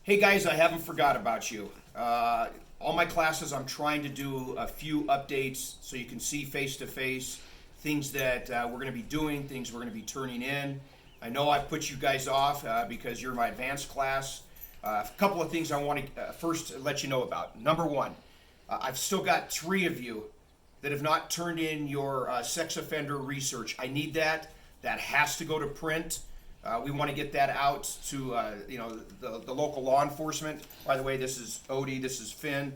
Hey guys, I haven't forgot about you. All my classes, I'm trying to do a few updates so you can see face to face things that we're going to be doing, things we're going to be turning in. I know I've put you guys off because you're my advanced class. A couple of things I want to first let you know about. Number one, I've still got 3 of you that have not turned in your sex offender research. I need that. That has to go to print. We want to get that out to the local law enforcement. By the way, this is Odie, this is Finn.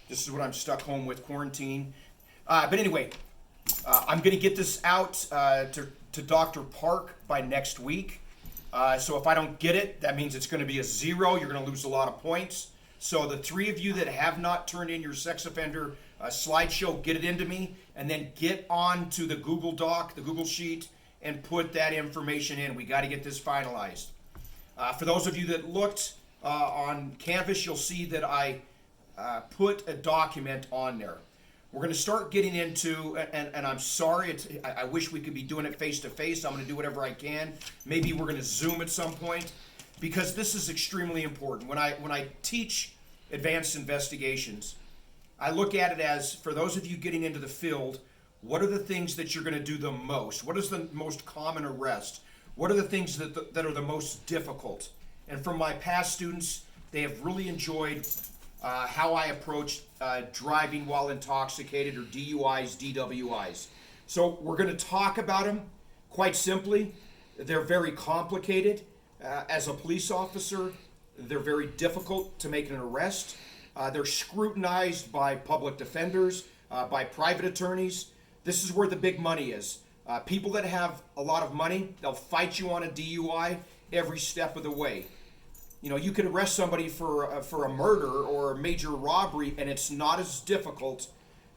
This is what I'm stuck home with, quarantine. But anyway, I'm going to get this out to Dr. Park by next week. So if I don't get it, that means it's going to be a 0. You're going to lose a lot of points. So the 3 of you that have not turned in your sex offender slideshow, get it into me, and then get on to the Google Doc, the Google Sheet, and put that information in. We got to get this finalized. For those of you that looked on Canvas, you'll see that I put a document on there. We're going to start getting into, and I'm sorry, I wish we could be doing it face to face. I'm going to do whatever I can. Maybe we're going to Zoom at some point, because this is extremely important. When I teach advanced investigations, I look at it as, for those of you getting into the field, what are the things that you're going to do the most? What is the most common arrest? What are the things that are the most difficult? And from my past students, they have really enjoyed how I approach driving while intoxicated, or DUIs, DWIs. So we're going to talk about them quite simply. They're very complicated. As a police officer, they're very difficult to make an arrest. They're scrutinized by public defenders, by private attorneys. This is where the big money is. People that have a lot of money, they'll fight you on a DUI every step of the way. You know, you can arrest somebody for a murder or a major robbery, and it's not as difficult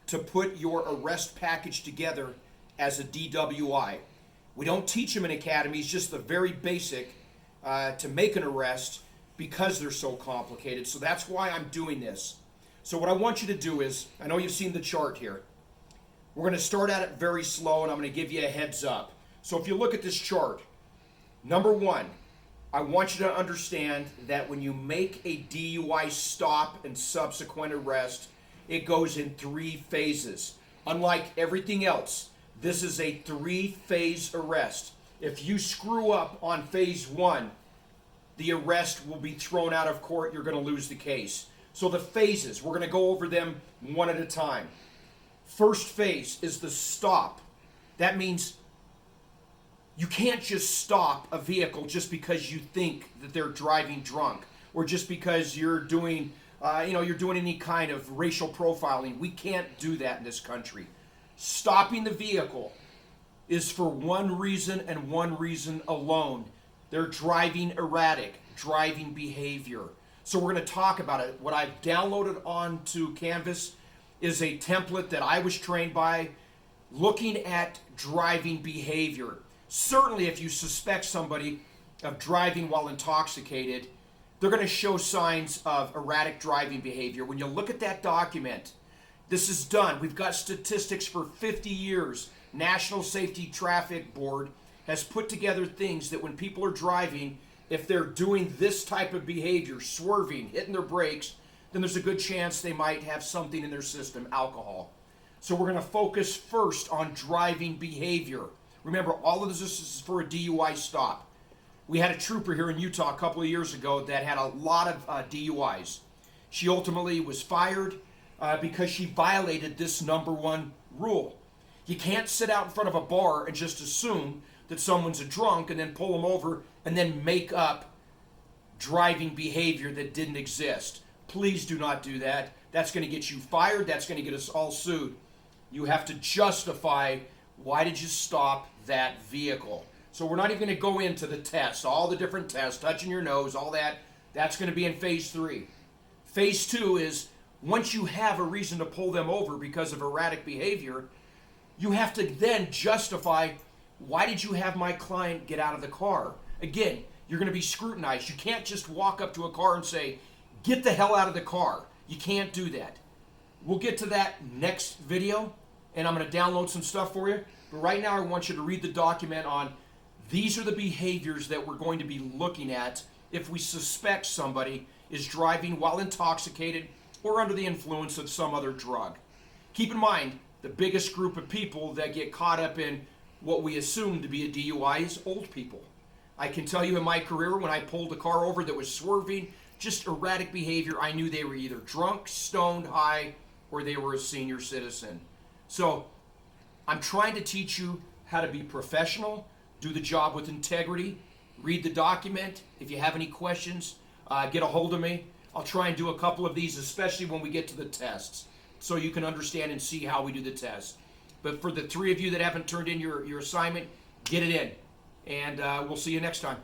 to put your arrest package together as a DWI. We don't teach them in academies, just the very basic to make an arrest, because they're so complicated. So that's why I'm doing this. So what I want you to do is, I know you've seen the chart here. We're going to start at it very slow, and I'm going to give you a heads up. So if you look at this chart, number 1, I want you to understand that when you make a DUI stop and subsequent arrest, it goes in 3 phases. Unlike everything else, this is a 3-phase arrest. If you screw up on phase 1, the arrest will be thrown out of court. You're going to lose the case. So the phases, we're going to go over them one at a time. First phase is the stop. That means you can't just stop a vehicle just because you think that they're driving drunk, or just because you're doing, you're doing any kind of racial profiling. We can't do that in this country. Stopping the vehicle is for one reason and one reason alone. They're driving erratic, driving behavior. So we're going to talk about it. What I've downloaded onto Canvas is a template that I was trained by, looking at driving behavior. Certainly if you suspect somebody of driving while intoxicated, they're going to show signs of erratic driving behavior. When you look at that document, this is done. We've got statistics for 50 years. National Safety Traffic Board has put together things that when people are driving, if they're doing this type of behavior, swerving, hitting their brakes, then there's a good chance they might have something in their system, alcohol. So we're going to focus first on driving behavior. Remember, all of this is for a DUI stop. We had a trooper here in Utah a couple of years ago that had a lot of DUIs. She ultimately was fired because she violated this number 1 rule. You can't sit out in front of a bar and just assume that someone's a drunk and then pull them over and then make up driving behavior that didn't exist. Please do not do that. That's going to get you fired. That's going to get us all sued. You have to justify, why did you stop that vehicle? So we're not even going to go into the tests, all the different tests, touching your nose, all that. That's going to be in phase 3. Phase 2 is, once you have a reason to pull them over because of erratic behavior, you have to then justify, why did you have my client get out of the car? Again, you're going to be scrutinized. You can't just walk up to a car and say, get the hell out of the car. You can't do that. We'll get to that next video, and I'm going to download some stuff for you. But right now I want you to read the document on, these are the behaviors that we're going to be looking at if we suspect somebody is driving while intoxicated or under the influence of some other drug. Keep in mind, the biggest group of people that get caught up in what we assume to be a DUI is old people. I can tell you in my career, when I pulled a car over that was swerving, just erratic behavior, I knew they were either drunk, stoned, high, or they were a senior citizen. So I'm trying to teach you how to be professional, do the job with integrity, read the document. If you have any questions, get a hold of me. I'll try and do a couple of these, especially when we get to the tests, so you can understand and see how we do the test. But for the 3 of you that haven't turned in your assignment, get it in. And we'll see you next time.